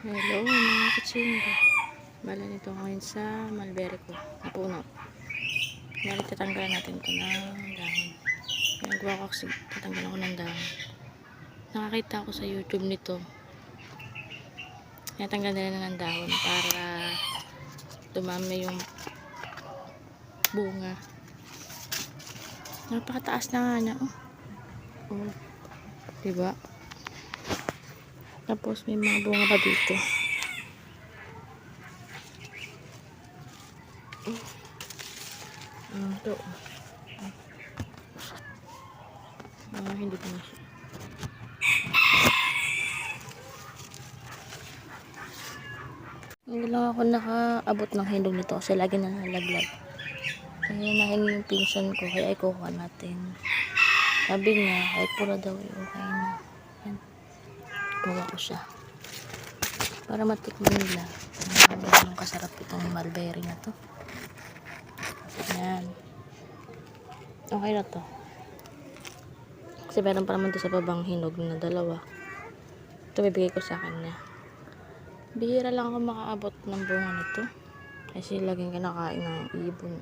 Hello mga kachimba. Bala nito ngayon sa mulberry ko na puno. Ngayon tatanggalan natin ito ng dahon. Nagawa ko kasi tatanggalan ko ng dahon. Nakakita ako sa YouTube nito. Natanggal nila ng dahon para dumami yung bunga. Napakataas na nga niya. Oh. Diba? Tapos may mga bunga pa dito. Ito. Hindi pa na siya. Hindi lang ako nakaabot ng hinog nito kasi lagi na nalaglag. Kaya nahingi yung pinsan ko kaya ay kukuha natin. Sabi niya kahit pula daw okay na. Yan. Kuha ko siya. Para matikman nila. Ang kasarap itong mulberry na to. Yan. Okay na to. Kasi meron pa naman to sa babang hinog na dalawa. Ito bibigay ko sa kanya. Bihira lang ako makaabot ng bunga nito. Kasi laging kinakain ng ibon.